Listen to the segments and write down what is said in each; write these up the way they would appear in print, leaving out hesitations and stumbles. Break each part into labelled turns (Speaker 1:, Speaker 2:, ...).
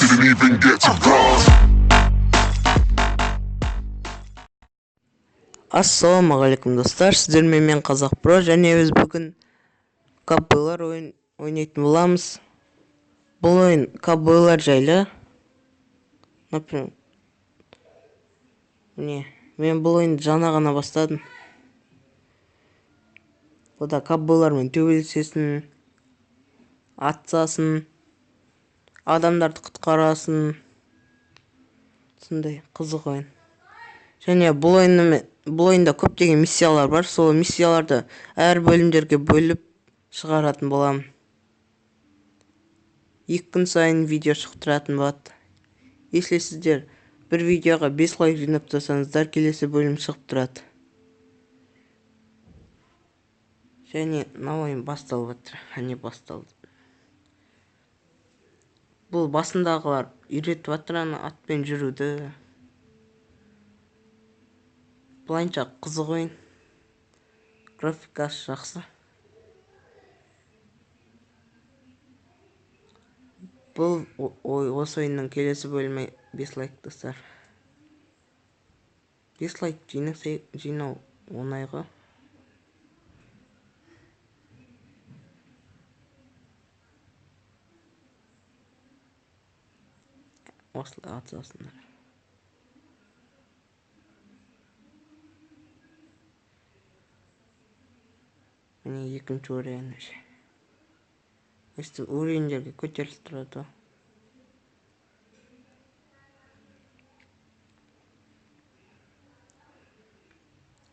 Speaker 1: didn't even get to cross.
Speaker 2: Ассалаумағалейкум достар, сіздермен мен Қазақ Про, және біз бүгін каббойлар ойнайтын боламыз. Бұл ойын каббойлар жайлы. Например, мен бұл ойынды жаңа ғана бастадым. Бұда каббойлармен төбелесесің, атсасын, адамдарды құтқарасың. Сондай қызық ойын. Және бұл ойында көптеген миссиялар бар. Сол миссияларды әр бөлімдерге бөліп шығаратын боламын. 2 күн сайын видео шығып тұратын болады. Если сіздер бір видеоға 5 лайк жинап тұрсаңыздар, келесі бөлім шығып тұрады. Және мына ойын басталып жатыр. Әне басталды. Бұл басындағылар үйретіп жатыр атпен жүруді. Бұлайынша қызық ойын. Графикасы жақсы. Бұл осы ойынның келесі бөлімі 5 лайк достар. 5 лайк жинау оңайға. Осылай атсасындар. Міне екінші орайын өше. Өсті орайындерге көтеріліп тұрады.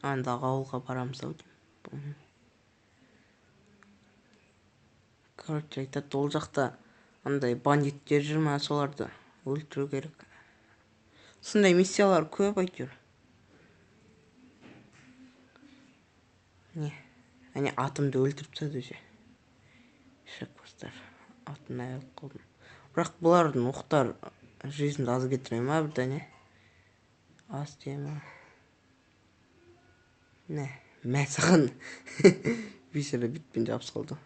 Speaker 2: Андағы ауылға барамыз ау деймін. Короче, айтады, ол жақта андай бандиттер жүр ма, соларды өлтіру керек. Сондай миссиялар көп әйтеуір. Әне атымды өлтіріп тастады уже. Шақпастар. Атын аяп қалдым. Бірақ бұлардың оқтар жизньді аз кетіре ма бірдәне? Аз дей ма? Мә саған. Бейшара битпен жабыс қалды.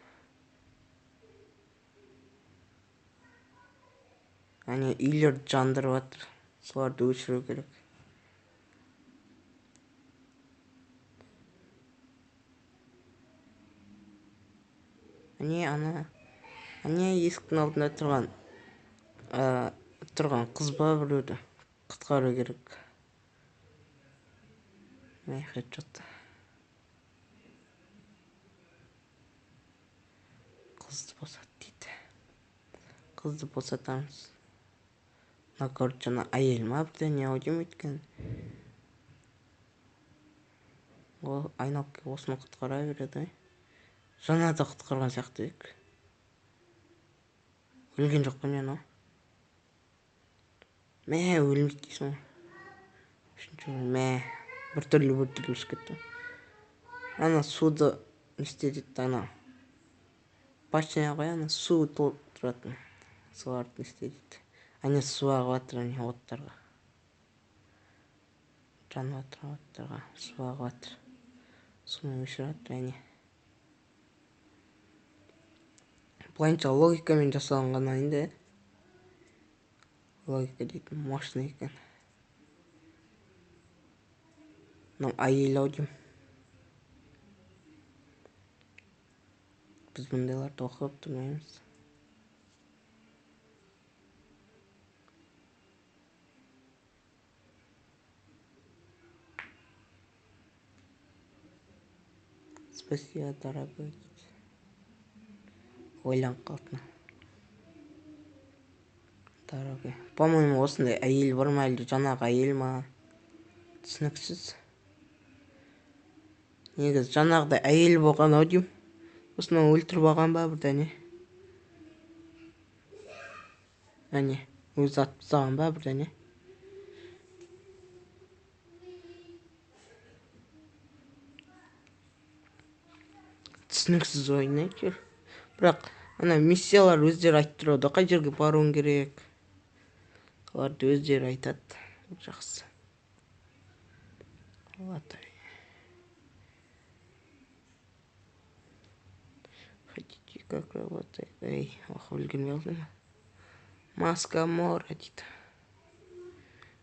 Speaker 2: Әне үйлерді жандырып жатыр. Соларды өшіру керек. Әне есіктің алдында тұрған қыз ба біреуді құтқару керек. Хедшот. Қызды босат дейді. Қызды босатамыз. Короче, әйел ма бірдәне ау деймін өткен. Ол айналып осыны құтқара береді. Жаңа да құтқарған сияқты ек. Өлген жоқ па не анау? Мә өлмейді дейсің ғой. Мә біртүрлі ішіп кетті. Ана суды не істеді ана. Башня ғой, ана су толтыратын. Соларды не істеді. Әне су ағып жатыр, әне оттарға. Жанып жатыр оттарға, су ағып жатыр. Суны өшіріп жатыр, әне. Бұлайынша логикамен жасалынған ойында. Логика дейтін мощный екен. Мынау әйел ау деймін. Біз бұндайларды оқып тұрмаймыз. Спасибо, дорогой. Ойланып қалдым. Дорогой. По-моему, осындай әйел бар ма, әлде жаңағы әйел ма? Түсініксіз. Негізі жаңағыдай әйел болған ау деймін. Осыны өлтіріп алған ба бірдәне? Әне, өзі атып тастаған ба бірдәне? Түсініксіз ойын әйтеуір. Бірақ ана миссиялар өздері айтып тұрады, қай жерге баруың керек. Оларды өздері айтады. Жақсы. Латай. Хотите как работать? Эй, оқып үлгермей алдым. Маска мора дейді.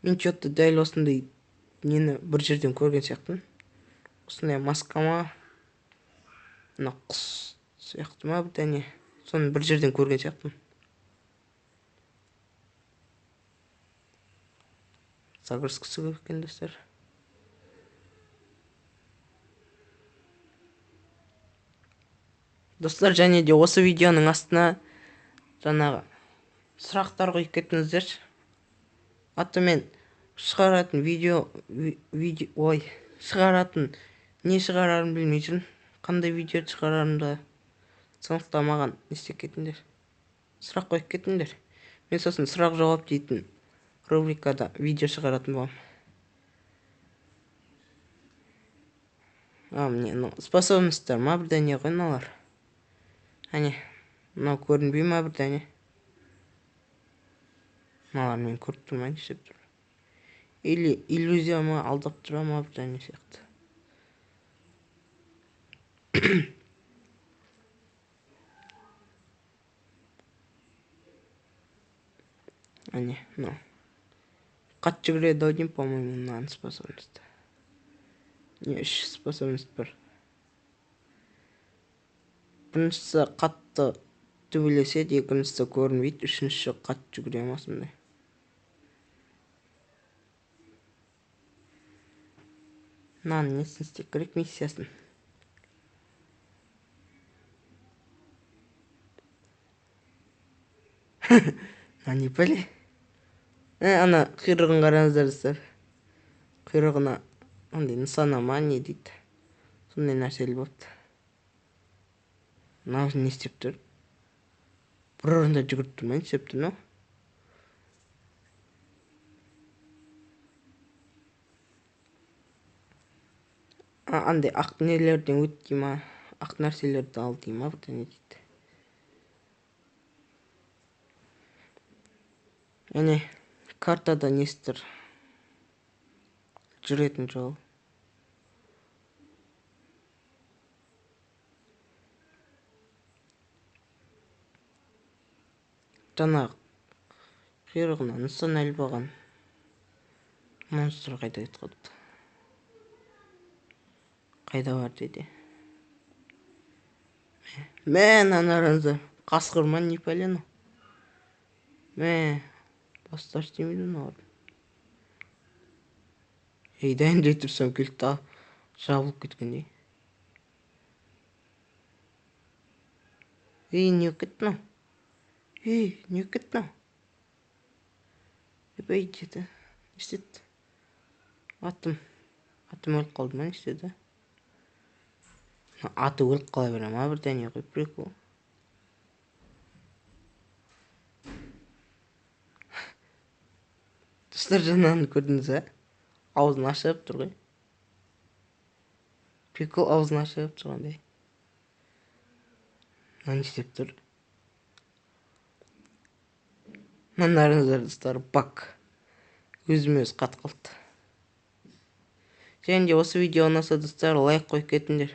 Speaker 2: Мен че-то дәл осындай нені бір жерден көрген сияқтымын. Осындай маска ма, мына құс сияқты ма бірдеңе. Соны бір жерден көрген сияқтымын. Загрузкасы көп екен достар. Достар, және де осы видеоның астына жаңағы сұрақтар қойып кетіңіздерші. Аты мен шығаратын шығаратын не шығарарым білмей жүрмін. Қандай видео шығарарымды. Сондықтан маған не істеп кетіңдер. Сұрақ қойып кетіңдер. Мен сосын сұрақ жауап дейтін рубрикада видео шығаратын боламын. Міне, способностьтар ма бірдеңе ғой мыналар. Әне, мынау көрінбей ма бірдеңе? Мыналар мен көріп тұрмайын істеп тұр. Или иллюзия ма, алдап тұра ма бірдеңе сияқты. Әне, мынау. Қат жүгіреді ау деймін, по-моему, мынаның способностьті. Не, 3 способность бар. Біріншісі қатты төбелеседі, екіншісі көрінбейді, үшіншісі қатты жүгіре ма сондай. Мынаның несін істеп керек, миссиясын. Не пәле? Ана құйрығын қараңыздар достар. Құйрығына андай нысана ма не дейді. Сондай нәрселі болыпты. Мынау не істеп тұр? Бір орында жүгіріп тұрмайын істеп тұр, мынау. Андай ақ нелерден өт дей ма, ақ нәрселерді ал дей ма бірдеңе дейді. Әне, картада несі тұр? Жүретін жол. Жаңағы құйрығына нысана іліп алған монстр қайда кетіп қалыпты? Қайда бар деді. Мен анарыңыздар қасқыр ма не пәле? Бастар істемейді мыналар. Дайындай тұрсам келді жабылып кеткендей. Не кетті мынау? Не кетті мынау? Ебай деді. Не істеді? Атым өліп қалды ма, не істеді? Аты өліп қала бере ма бірдеңе ғой, прикол. Достар, жаңағыны көрдіңіз ә? Аузын ашып тұр ғой. Прикол, аузын ашып тұрғандай. Не істеп тұр? Мыналарыңыздар достар, бак. Өзіме өзі қатып қалды. Және де осы видео ұнаса достар, лайк қойып кетіңдер.